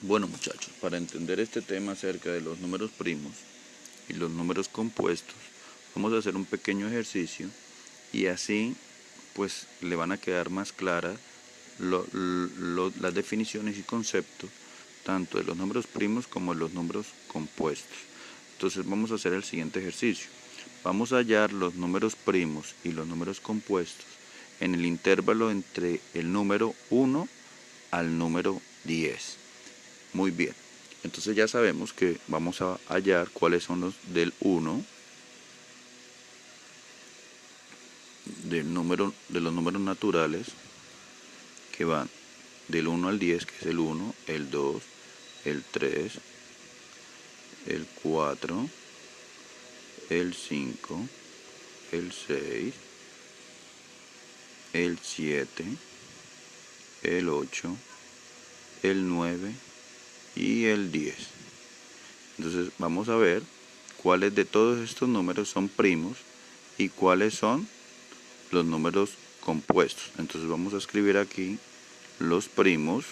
Bueno muchachos, para entender este tema acerca de los números primos y los números compuestos, vamos a hacer un pequeño ejercicio y así pues le van a quedar más claras las definiciones y conceptos tanto de los números primos como de los números compuestos. Entonces vamos a hacer el siguiente ejercicio. Vamos a hallar los números primos y los números compuestos en el intervalo entre el número 1 al número 10. Muy bien, entonces ya sabemos que vamos a hallar cuáles son los del 1, de los números naturales, que van del 1 al 10, que es el 1, el 2, el 3, el 4, el 5, el 6, el 7, el 8, el 9 y el 10. Entonces vamos a ver cuáles de todos estos números son primos y cuáles son los números compuestos. Entonces vamos a escribir aquí los primos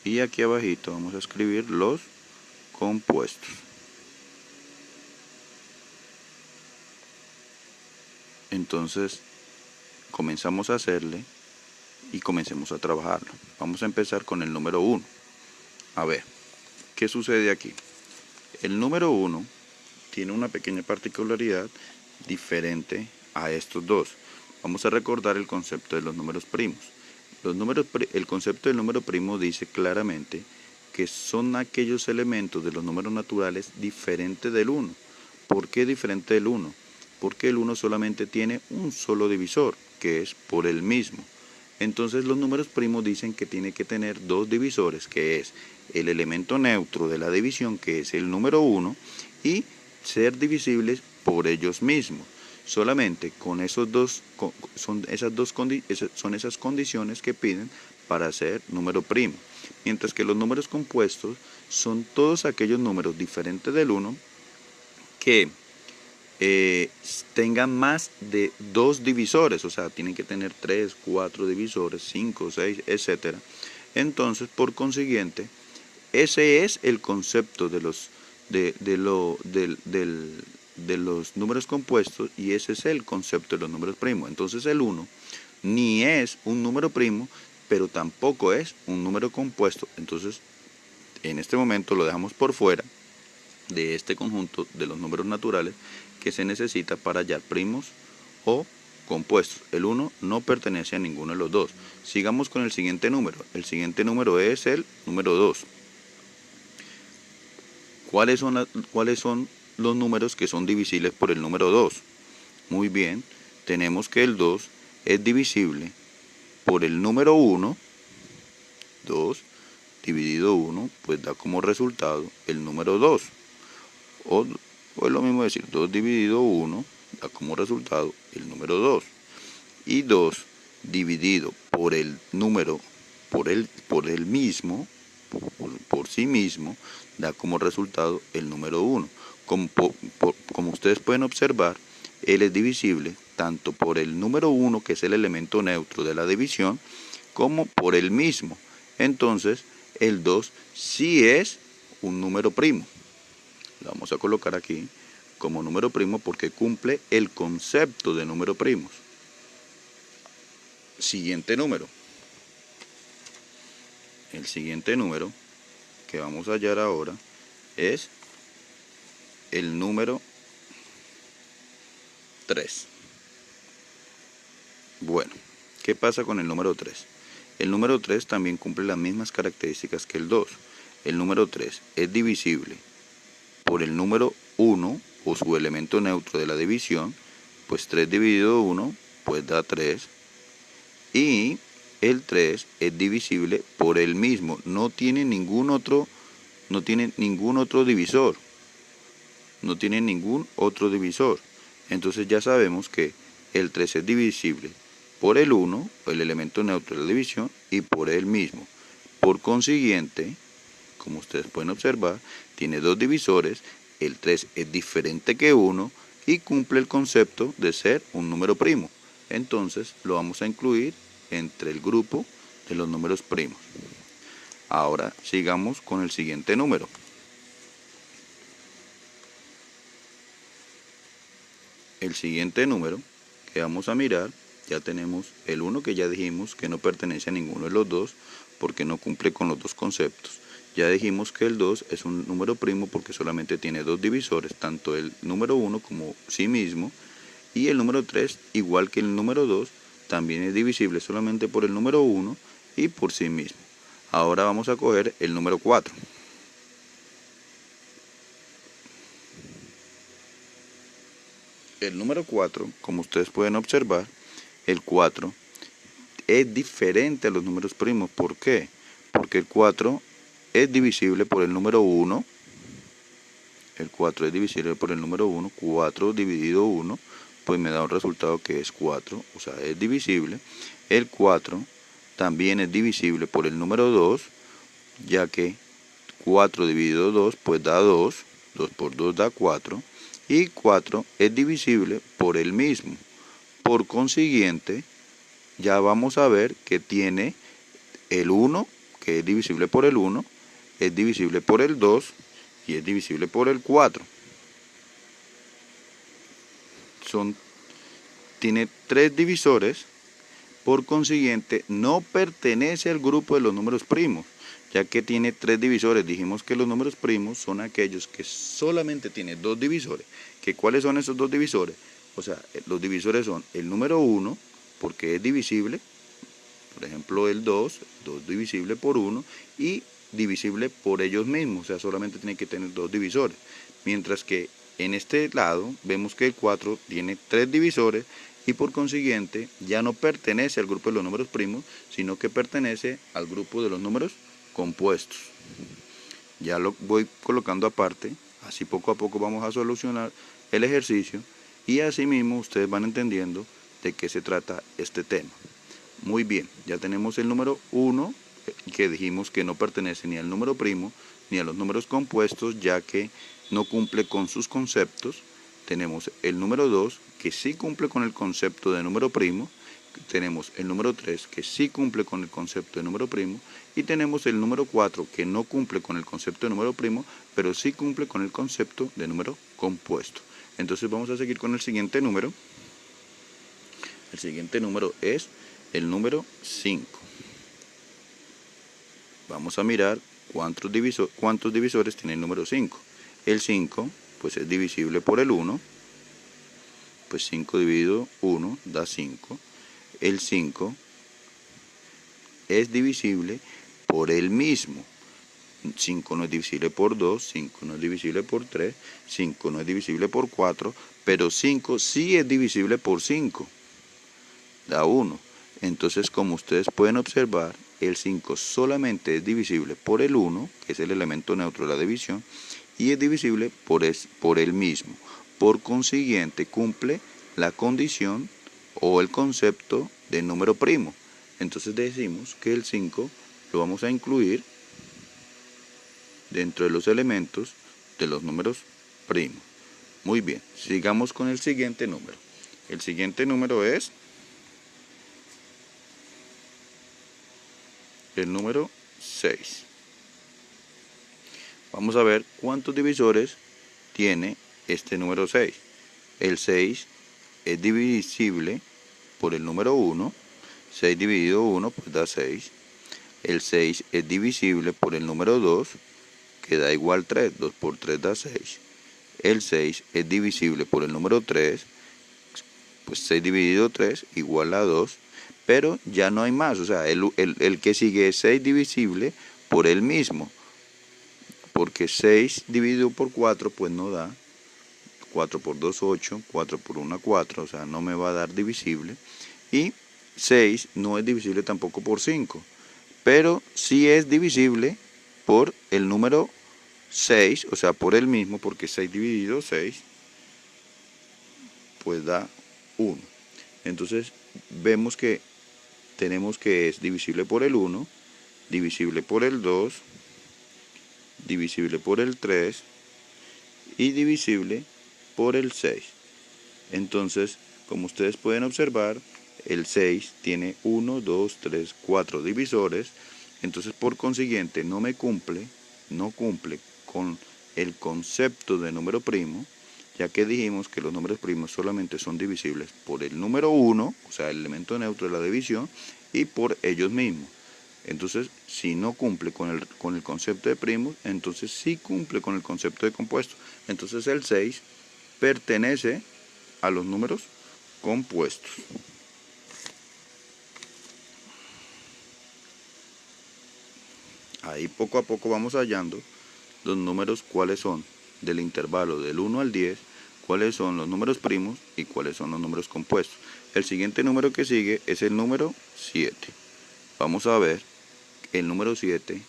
y aquí abajito vamos a escribir los compuestos. Entonces comenzamos a hacerle y comencemos a trabajarlo. Vamos a empezar con el número 1. A ver, ¿qué sucede aquí? El número 1 tiene una pequeña particularidad diferente a estos dos. Vamos a recordar el concepto de los números primos. El concepto del número primo dice claramente que son aquellos elementos de los números naturales diferentes del 1. ¿Por qué diferente del 1? Porque el 1 solamente tiene un solo divisor, que es por el mismo. Entonces los números primos dicen que tiene que tener dos divisores, que es el elemento neutro de la división, que es el número 1, y ser divisibles por ellos mismos. Solamente con esos dos son esas condiciones que piden para ser número primo. Mientras que los números compuestos son todos aquellos números diferentes del 1 que tengan más de dos divisores, o sea, tienen que tener 3, 4 divisores, 5, 6, etcétera. Entonces, por consiguiente, ese es el concepto de los números compuestos y ese es el concepto de los números primos. Entonces el 1 ni es un número primo, pero tampoco es un número compuesto. Entonces, en este momento lo dejamos por fuera de este conjunto de los números naturales que se necesita para hallar primos o compuestos. El 1 no pertenece a ninguno de los dos. Sigamos con el siguiente número. El siguiente número es el número 2. ¿Cuáles son los números que son divisibles por el número 2? Muy bien, tenemos que el 2 es divisible por el número 1, 2 dividido 1, pues da como resultado el número 2. O es lo mismo decir 2 dividido 1 da como resultado el número 2. Y 2 dividido por el número, por el mismo, por sí mismo, da como resultado el número 1. Como ustedes pueden observar, él es divisible tanto por el número 1, que es el elemento neutro de la división, como por el mismo. Entonces, el 2 sí es un número primo. Lo vamos a colocar aquí como número primo porque cumple el concepto de número primos. Siguiente número. El siguiente número que vamos a hallar ahora es el número 3. Bueno, ¿qué pasa con el número 3? El número 3 también cumple las mismas características que el 2. El número 3 es divisible por el número 1 o su elemento neutro de la división, pues 3 dividido 1 pues da 3. Y el 3 es divisible por el mismo, no tiene ningún otro divisor. No tiene ningún otro divisor. Entonces ya sabemos que el 3 es divisible por el 1, el elemento neutro de la división, y por él mismo. Por consiguiente, como ustedes pueden observar, tiene dos divisores, el 3 es diferente que 1 y cumple el concepto de ser un número primo. Entonces lo vamos a incluir entre el grupo de los números primos. Ahora sigamos con el siguiente número. El siguiente número que vamos a mirar, ya tenemos el 1 que ya dijimos que no pertenece a ninguno de los dos porque no cumple con los dos conceptos. Ya dijimos que el 2 es un número primo porque solamente tiene dos divisores, tanto el número 1 como sí mismo, y el número 3, igual que el número 2, también es divisible solamente por el número 1 y por sí mismo. Ahora vamos a coger el número 4. El número 4, como ustedes pueden observar, el 4 es diferente a los números primos. ¿Por qué? Porque el 4 es divisible por el número 1. El 4 es divisible por el número 1. 4 dividido 1, pues me da un resultado que es 4. O sea, es divisible. El 4 también es divisible por el número 2, ya que 4 dividido 2, pues da 2. 2 por 2 da 4. Y 4 es divisible por el mismo. Por consiguiente, ya vamos a ver que tiene el 1, que es divisible por el 1, es divisible por el 2 y es divisible por el 4. Tiene 3 divisores, por consiguiente no pertenece al grupo de los números primos, ya que tiene 3 divisores. Dijimos que los números primos son aquellos que solamente tienen 2 divisores. ¿Cuáles son esos 2 divisores? O sea, los divisores son el número 1, porque es divisible, por ejemplo el 2 divisible por 1, y divisible por ellos mismos, o sea, solamente tiene que tener 2 divisores. Mientras que en este lado vemos que el 4 tiene 3 divisores y por consiguiente ya no pertenece al grupo de los números primos, sino que pertenece al grupo de los números compuestos. Ya lo voy colocando aparte, así poco a poco vamos a solucionar el ejercicio y así mismo ustedes van entendiendo de qué se trata este tema. Muy bien, ya tenemos el número 1, que dijimos que no pertenece ni al número primo ni a los números compuestos, ya que no cumple con sus conceptos. Tenemos el número 2, que sí cumple con el concepto de número primo. Tenemos el número 3, que sí cumple con el concepto de número primo. Y tenemos el número 4, que no cumple con el concepto de número primo, pero sí cumple con el concepto de número compuesto. Entonces vamos a seguir con el siguiente número. El siguiente número es el número 5. Vamos a mirar cuántos divisores tiene el número 5. El 5 pues es divisible por el 1. Pues 5 dividido 1 da 5. El 5 es divisible por el mismo. 5 no es divisible por 2, 5 no es divisible por 3, 5 no es divisible por 4, pero 5 sí es divisible por 5. Da 1. Entonces, como ustedes pueden observar, el 5 solamente es divisible por el 1, que es el elemento neutro de la división, y es divisible por el mismo. Por consiguiente, cumple la condición o el concepto de número primo. Entonces decimos que el 5 lo vamos a incluir dentro de los elementos de los números primos. Muy bien, sigamos con el siguiente número. El siguiente número es el número 6. Vamos a ver cuántos divisores tiene este número 6. El 6 es divisible por el número 1. 6 dividido 1 pues da 6. El 6 es divisible por el número 2, que da igual 3. 2 por 3 da 6. El 6 es divisible por el número 3, pues 6 dividido 3 igual a 2. Pero ya no hay más, o sea, el que sigue es 6 divisible por el mismo. Porque 6 dividido por 4 pues no da. 4 por 2, 8, 4 por 1, 4, o sea, no me va a dar divisible. Y 6 no es divisible tampoco por 5, pero sí es divisible por el número 6, o sea, por el mismo, porque 6 dividido 6, pues da 1. Entonces, vemos que tenemos que es divisible por el 1, divisible por el 2, divisible por el 3 y divisible por el 6. Entonces, como ustedes pueden observar, el 6 tiene 1, 2, 3, 4 divisores, entonces por consiguiente no cumple con el concepto de número primo, ya que dijimos que los números primos solamente son divisibles por el número 1, o sea, el elemento neutro de la división, y por ellos mismos. Entonces, si no cumple con el concepto de primos, entonces sí cumple con el concepto de compuesto. Entonces el 6 pertenece a los números compuestos. Ahí poco a poco vamos hallando los números cuáles son del intervalo del 1 al 10, cuáles son los números primos y cuáles son los números compuestos. El siguiente número que sigue es el número 7. Vamos a ver el número 7,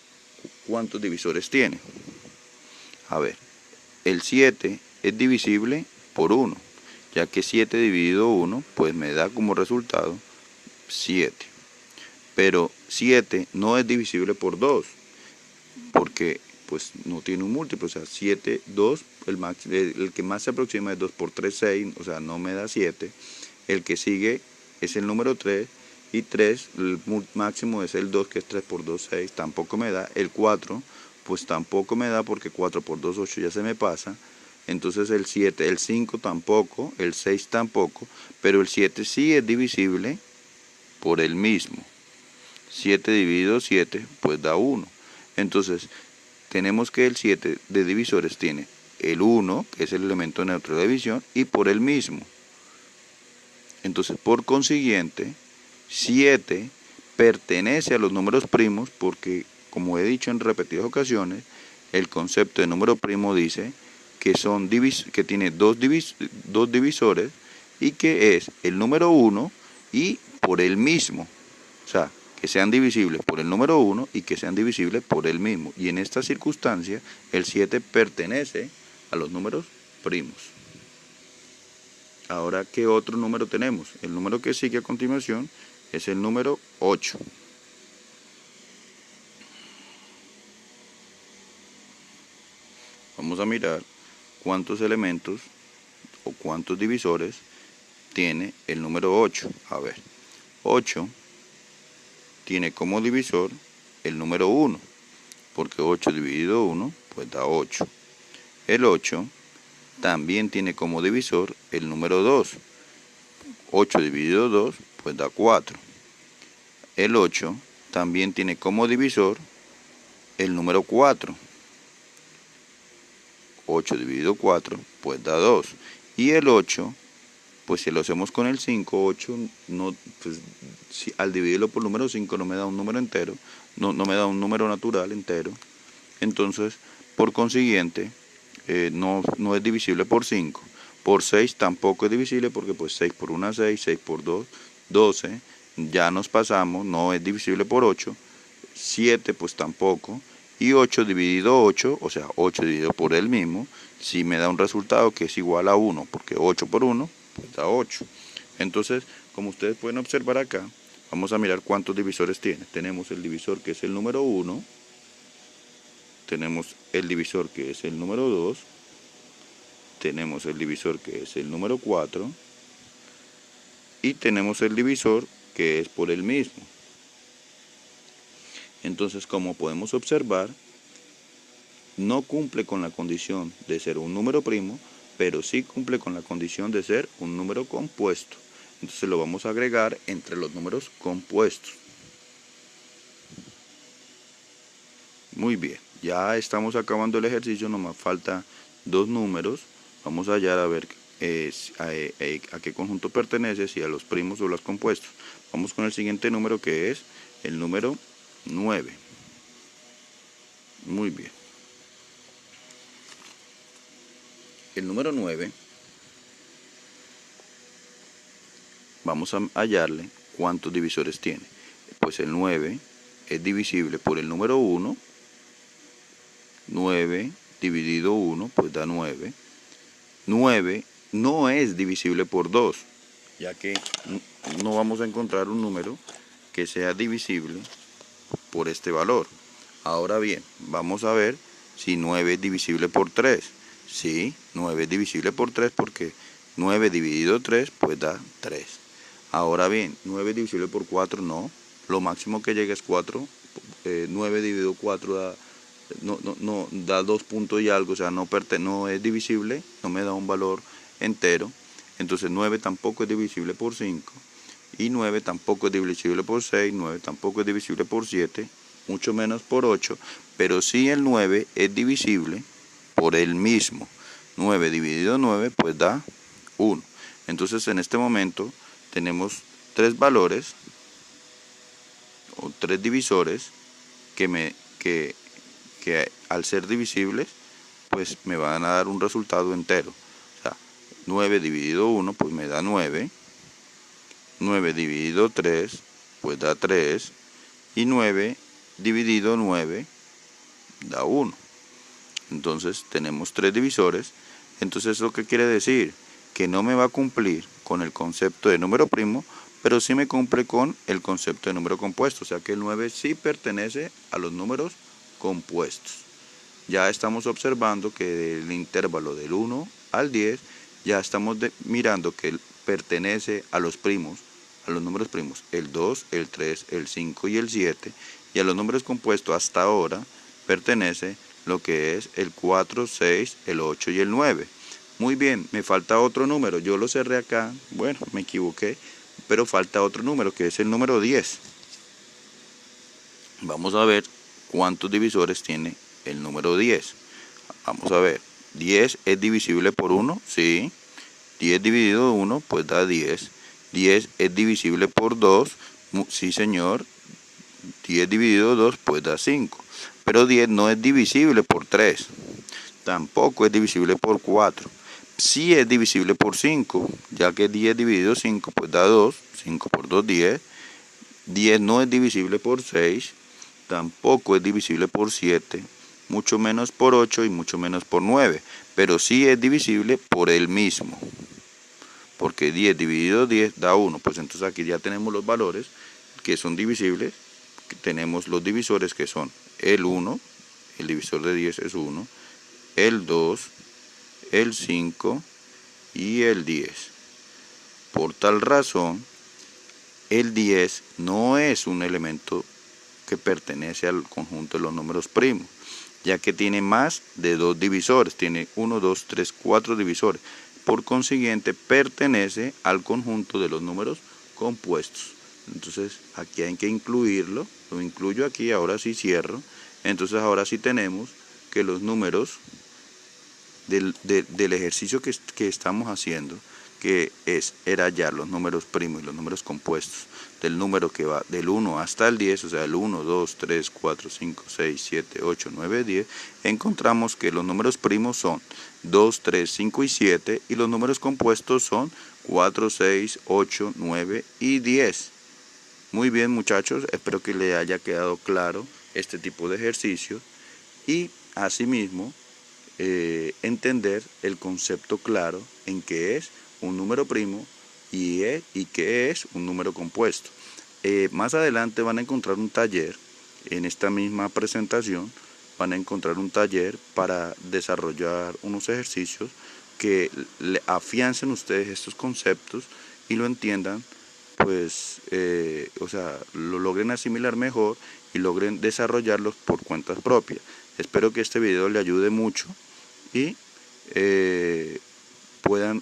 ¿cuántos divisores tiene? A ver, el 7 es divisible por 1, ya que 7 dividido 1, pues me da como resultado 7. Pero 7 no es divisible por 2, porque pues no tiene un múltiplo, o sea, 7, 2, el que más se aproxima es 2 por 3, 6, o sea, no me da 7. El que sigue es el número 3, y 3, el máximo es el 2, que es 3 por 2, 6, tampoco me da. El 4, pues tampoco me da, porque 4 por 2, 8 ya se me pasa. Entonces el 7, el 5 tampoco, el 6 tampoco, pero el 7 sí es divisible por el mismo. 7 dividido 7, pues da 1. Entonces, tenemos que el 7 de divisores tiene el 1, que es el elemento neutro de la división, y por el mismo. Entonces, por consiguiente, 7 pertenece a los números primos porque, como he dicho en repetidas ocasiones, el concepto de número primo dice que, que tiene dos divisores y que es el número 1 y por el mismo. O sea, que sean divisibles por el número 1 y que sean divisibles por el mismo. Y en esta circunstancia, el 7 pertenece a los números primos. Ahora, ¿qué otro número tenemos? El número que sigue a continuación es el número 8. Vamos a mirar cuántos elementos o cuántos divisores tiene el número 8. A ver, 8 tiene como divisor el número 1, porque 8 dividido 1, pues da 8. El 8 también tiene como divisor el número 2. 8 dividido 2, pues da 4. El 8 también tiene como divisor el número 4. 8 dividido 4, pues da 2. Y el 8, pues si lo hacemos con el 5, 8, no, pues, si, al dividirlo por número 5 no me da un número entero, no me da un número natural entero. Entonces, por consiguiente, no es divisible por 5. Por 6 tampoco es divisible porque pues 6 por 1 6, 6 por 2, 12. Ya nos pasamos, no es divisible por 8. 7 pues tampoco. Y 8 dividido 8, o sea, 8 dividido por el mismo, sí me da un resultado que es igual a 1, porque 8 por 1, pues da 8. Entonces, como ustedes pueden observar acá, vamos a mirar cuántos divisores tiene. Tenemos el divisor que es el número 1, tenemos el divisor que es el número 2, tenemos el divisor que es el número 4, y tenemos el divisor que es por el mismo. Entonces, como podemos observar, no cumple con la condición de ser un número primo, pero sí cumple con la condición de ser un número compuesto. Entonces lo vamos a agregar entre los números compuestos. Muy bien, ya estamos acabando el ejercicio, nomás falta 2 números. Vamos a hallar a ver a qué conjunto pertenece, si a los primos o a los compuestos. Vamos con el siguiente número, que es el número 9. Muy bien. El número 9, vamos a hallarle cuántos divisores tiene. Pues el 9 es divisible por el número 1. 9 dividido 1, pues da 9. 9 no es divisible por 2, ya que no vamos a encontrar un número que sea divisible por este valor. Ahora bien, vamos a ver si 9 es divisible por 3. Sí, 9 es divisible por 3 porque 9 dividido 3 pues da 3. Ahora bien, 9 divisible por 4 no. Lo máximo que llega es 4. 9 dividido 4 da, no, da 2 puntos y algo, o sea, no es divisible, no me da un valor entero. Entonces 9 tampoco es divisible por 5. Y 9 tampoco es divisible por 6, 9 tampoco es divisible por 7, mucho menos por 8, pero sí el 9 es divisible por el mismo. 9 dividido 9 pues da 1. Entonces en este momento tenemos tres valores o tres divisores que al ser divisibles pues me van a dar un resultado entero. O sea, 9 dividido 1 pues me da 9. 9 dividido 3 pues da 3. Y 9 dividido 9 da 1. Entonces tenemos tres divisores. Entonces ¿eso qué quiere decir? Que no me va a cumplir con el concepto de número primo, pero sí me cumple con el concepto de número compuesto. O sea que el 9 sí pertenece a los números compuestos. Ya estamos observando que del intervalo del 1 al 10, ya estamos mirando que pertenece a los primos, a los números primos, el 2, el 3, el 5 y el 7, y a los números compuestos hasta ahora pertenece lo que es el 4, 6, el 8 y el 9. Muy bien, me falta otro número, yo lo cerré acá, bueno, me equivoqué, pero falta otro número que es el número 10. Vamos a ver cuántos divisores tiene el número 10. Vamos a ver, 10 es divisible por 1, sí. 10 dividido 1 pues da 10. 10 es divisible por 2, sí señor. 10 dividido 2 pues da 5. Pero 10 no es divisible por 3. Tampoco es divisible por 4. Sí es divisible por 5, ya que 10 dividido 5 pues da 2. 5 por 2, 10. 10 no es divisible por 6. Tampoco es divisible por 7. Mucho menos por 8 y mucho menos por 9. Pero sí es divisible por el mismo. Porque 10 dividido 10 da 1. Pues entonces aquí ya tenemos los valores que son divisibles. Tenemos los divisores que son el 1, el divisor de 10 es 1, el 2, el 5 y el 10. Por tal razón, el 10 no es un elemento que pertenece al conjunto de los números primos, ya que tiene más de 2 divisores, tiene 1, 2, 3, 4 divisores. Por consiguiente, pertenece al conjunto de los números compuestos. Entonces, aquí hay que incluirlo, lo incluyo aquí, ahora sí cierro. Entonces, ahora sí tenemos que los números del ejercicio que estamos haciendo, que era hallar los números primos y los números compuestos del número que va del 1 hasta el 10, o sea, el 1, 2, 3, 4, 5, 6, 7, 8, 9, 10, encontramos que los números primos son 2, 3, 5 y 7, y los números compuestos son 4, 6, 8, 9 y 10. Muy bien, muchachos, espero que les haya quedado claro este tipo de ejercicio y asimismo entender el concepto claro en qué es un número primo y qué es un número compuesto. Más adelante van a encontrar un taller, en esta misma presentación van a encontrar un taller para desarrollar unos ejercicios que le afiancen ustedes estos conceptos y lo entiendan, pues, o sea, lo logren asimilar mejor y logren desarrollarlos por cuentas propias. Espero que este video le ayude mucho y puedan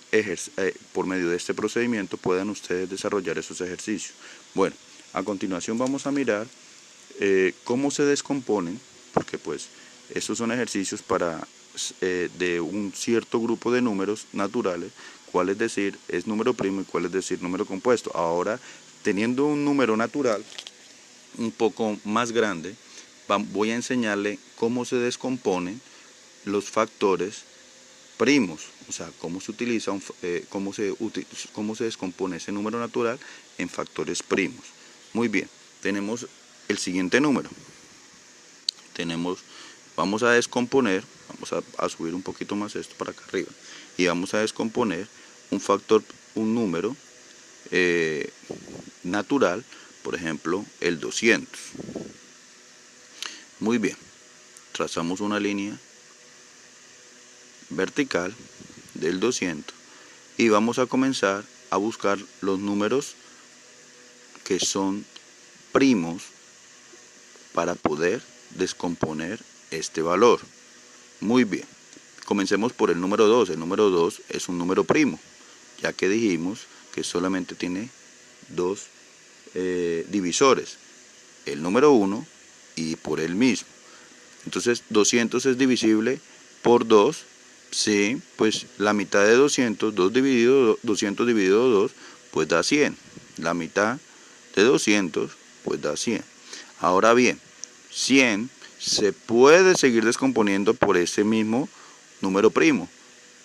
por medio de este procedimiento puedan ustedes desarrollar esos ejercicios. Bueno, a continuación vamos a mirar cómo se descomponen, porque pues estos son ejercicios para de un cierto grupo de números naturales, cuál es decir es número primo y cuál es decir número compuesto. Ahora, teniendo un número natural un poco más grande, voy a enseñarle cómo se descomponen los factores primos, o sea, cómo se utiliza, cómo se descompone ese número natural en factores primos. Muy bien, tenemos el siguiente número. Vamos a descomponer, vamos a subir un poquito más esto para acá arriba, y vamos a descomponer un número natural, por ejemplo, el 200. Muy bien, trazamos una línea vertical del 200 y vamos a comenzar a buscar los números que son primos para poder descomponer este valor. Muy bien, comencemos por el número 2. El número 2 es un número primo, ya que dijimos que solamente tiene dos divisores, el número 1 y por él mismo. Entonces 200 es divisible por 2, sí, pues la mitad de 200 dividido 2, pues da 100. La mitad de 200, pues da 100. Ahora bien, 100 se puede seguir descomponiendo por ese mismo número primo,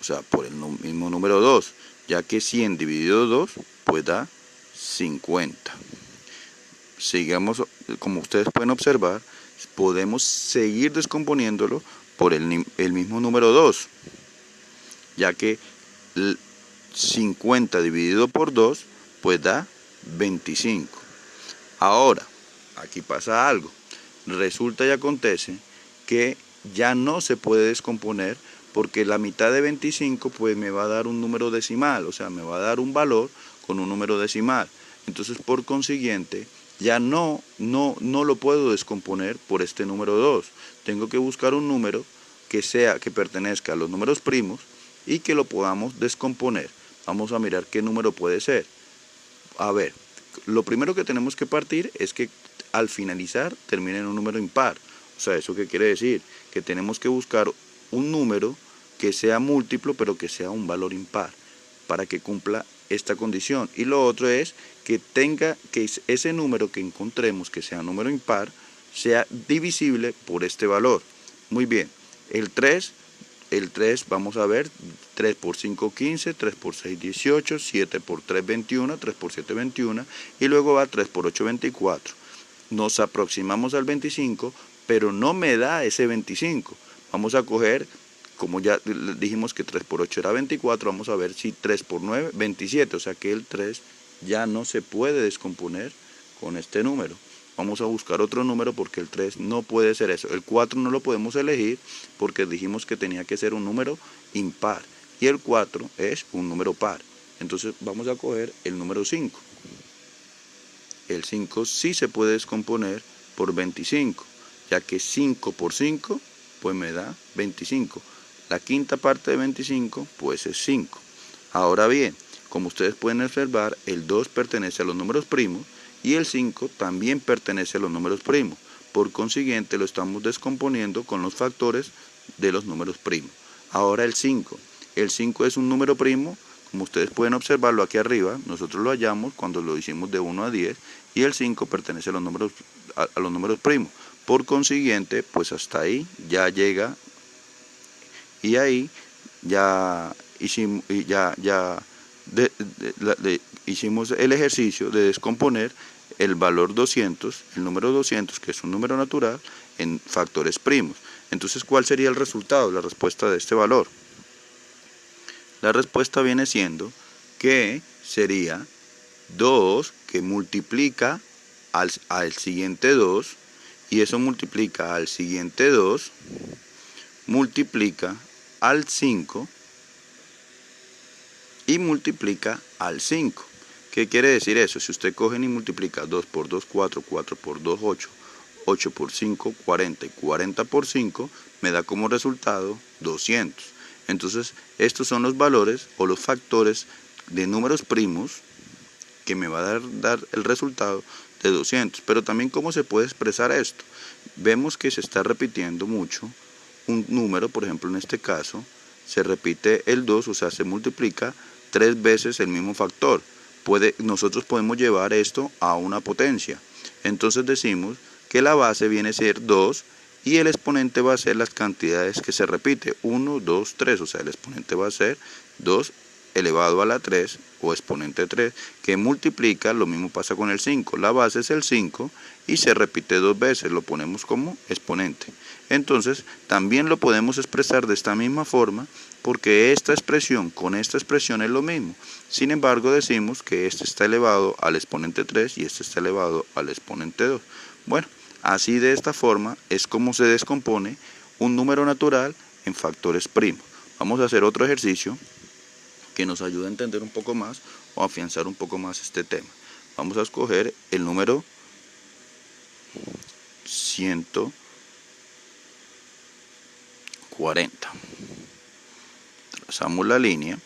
o sea, por el mismo número 2, ya que 100 dividido 2, pues da 50. Sigamos, como ustedes pueden observar, podemos seguir descomponiéndolo por el mismo número 2, ya que 50 dividido por 2, pues da 25. Ahora, aquí pasa algo. Resulta y acontece que ya no se puede descomponer porque la mitad de 25 pues me va a dar un número decimal, o sea, me va a dar un valor con un número decimal. Entonces, por consiguiente, ya no lo puedo descomponer por este número 2. Tengo que buscar un número que pertenezca a los números primos y que lo podamos descomponer. Vamos a mirar qué número puede ser. A ver, lo primero que tenemos que partir es que al finalizar termine en un número impar. O sea, ¿eso qué quiere decir? Que tenemos que buscar un número que sea múltiplo, pero que sea un valor impar, para que cumpla esta condición. Y lo otro es que ese número que encontremos, que sea número impar, sea divisible por este valor. Muy bien, el 3, vamos a ver, 3 por 5, 15, 3 por 6, 18, 7 por 3, 21, 3 por 7, 21, y luego va 3 por 8, 24. Nos aproximamos al 25, pero no me da ese 25. Vamos a coger, como ya dijimos que 3 por 8 era 24, vamos a ver si 3 por 9, 27, o sea que el 3 ya no se puede descomponer con este número. Vamos a buscar otro número porque el 3 no puede ser eso. El 4 no lo podemos elegir porque dijimos que tenía que ser un número impar. Y el 4 es un número par. Entonces vamos a coger el número 5. El 5 sí se puede descomponer por 25, ya que 5 por 5 pues me da 25. La quinta parte de 25 pues es 5. Ahora bien, como ustedes pueden observar, el 2 pertenece a los números primos y el 5 también pertenece a los números primos. Por consiguiente, lo estamos descomponiendo con los factores de los números primos. Ahora el 5. El 5 es un número primo, como ustedes pueden observarlo aquí arriba. Nosotros lo hallamos cuando lo hicimos de 1 a 10 y el 5 pertenece a los números primos. Por consiguiente, pues hasta ahí ya llega y ahí ya hicimos, hicimos el ejercicio de descomponer el valor 200, el número 200, que es un número natural, en factores primos. Entonces, ¿cuál sería el resultado, la respuesta de este valor? La respuesta viene siendo que sería 2 que multiplica al siguiente 2, y eso multiplica al siguiente 2, multiplica al 5 y multiplica al 5. ¿Qué quiere decir eso? Si usted coge y multiplica 2 por 2, 4, 4 por 2, 8, 8 por 5, 40 y 40 por 5, me da como resultado 200. Entonces, estos son los valores o los factores de números primos que me va a dar el resultado de 200. Pero también, ¿cómo se puede expresar esto? Vemos que se está repitiendo mucho un número, por ejemplo, en este caso, se repite el 2, o sea, se multiplica 3 veces el mismo factor. Nosotros podemos llevar esto a una potencia. Entonces decimos que la base viene a ser 2 y el exponente va a ser las cantidades que se repite, 1, 2, 3, o sea, el exponente va a ser 2 elevado a la 3 o exponente 3, que multiplica, lo mismo pasa con el 5, la base es el 5 y se repite 2 veces, lo ponemos como exponente. Entonces, también lo podemos expresar de esta misma forma, porque esta expresión con esta expresión es lo mismo. Sin embargo, decimos que este está elevado al exponente 3 y este está elevado al exponente 2. Bueno, así de esta forma es como se descompone un número natural en factores primos. Vamos a hacer otro ejercicio que nos ayude a entender un poco más o a afianzar un poco más este tema. Vamos a escoger el número 140. Trazamos la línea